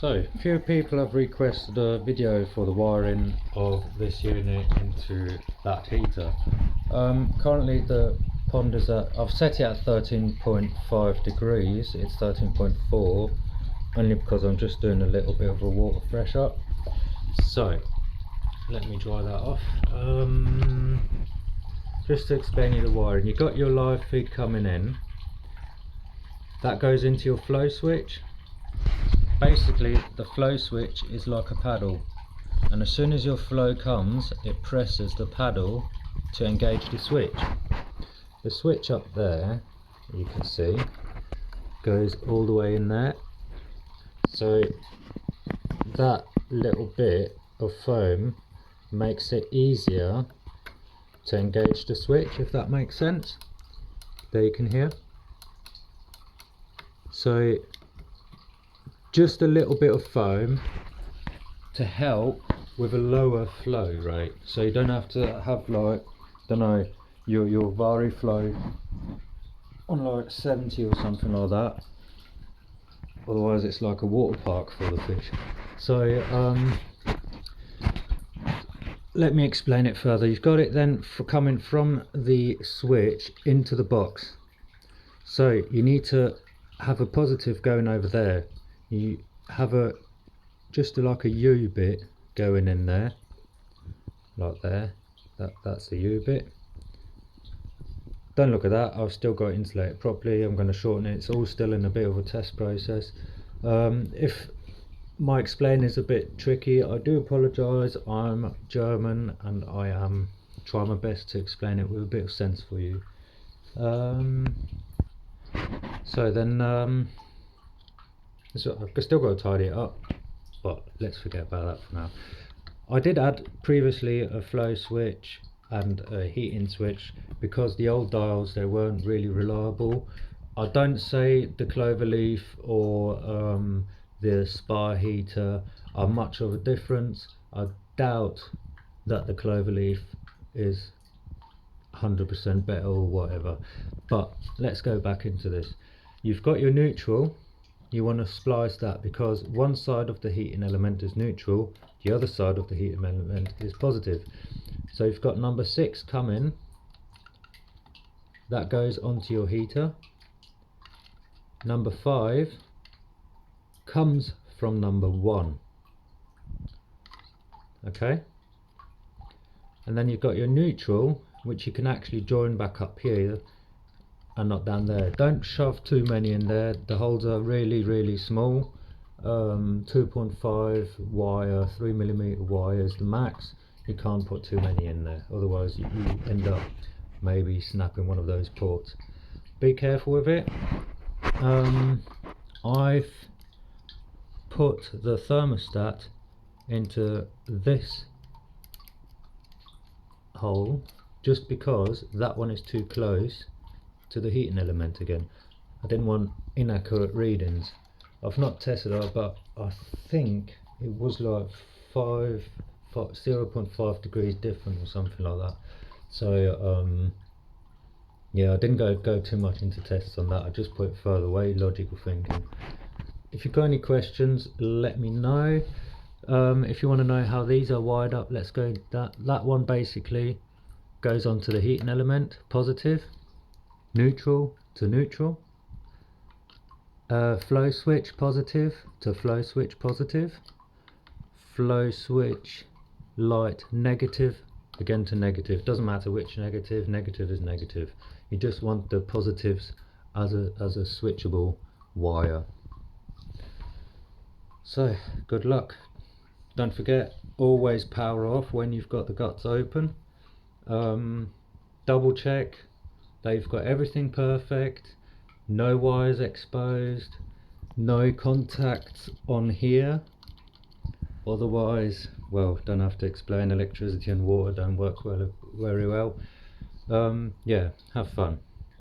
So, few people have requested a video for the wiring of this unit into that heater. Currently the pond is at, I've set it at 13.5 degrees, it's 13.4, only because I'm just doing a little bit of a water fresh up. So, let me dry that off. Just to explain you the wiring, you've got your live feed coming in, that goes into your flow switch. Basically the flow switch is like a paddle, and as soon as your flow comes it presses the paddle to engage the switch. The switch up there, you can see, goes all the way in there, so that little bit of foam makes it easier to engage the switch, if that makes sense. There you can hear. So just a little bit of foam to help with a lower flow rate, so you don't have to have, like, don't know, your Vari flow on like 70 or something like that, otherwise it's like a water park for the fish. So let me explain it further. You've got it then for coming from the switch into the box, so you need to have a positive going over there. You have a like a U bit going in there, like there. That's the U bit. Don't look at that, I've still got it insulated properly. I'm going to shorten it. It's all still in a bit of a test process. If my explaining is a bit tricky, I do apologise. I'm German and I am trying my best to explain it with a bit of sense for you. So then so I've still got to tidy it up, but let's forget about that for now. I did add previously a flow switch and a heating switch because the old dials, they weren't really reliable. I don't say the Cloverleaf or the Spa heater are much of a difference. I doubt that the Cloverleaf is 100% better or whatever, but let's go back into this. You've got your neutral. You want to splice that because one side of the heating element is neutral, the other side of the heating element is positive. So you've got number 6 coming, that goes onto your heater. Number 5 comes from number 1. Okay, and then you've got your neutral, which you can actually join back up here and not down there. Don't shove too many in there, the holes are really small. 2.5 wire, 3mm wire is the max. You can't put too many in there, otherwise you end up maybe snapping one of those ports. Be careful with it. I've put the thermostat into this hole just because that one is too close to the heating element again. I didn't want inaccurate readings. I've not tested it, but I think it was like 0.5 degrees different or something like that. So yeah, I didn't go too much into tests on that. I just put it further away, logical thinking. If you've got any questions, let me know. If you want to know how these are wired up, let's go. That one basically goes onto the heating element, positive, neutral to neutral, flow switch positive to flow switch positive, flow switch light negative again to negative. Doesn't matter which negative, negative is negative. You just want the positives as a switchable wire. So good luck. Don't forget, always power off when you've got the guts open. Double check that you've got everything perfect, no wires exposed, no contacts on here, otherwise, well, don't have to explain, electricity and water don't work very well. Yeah, have fun.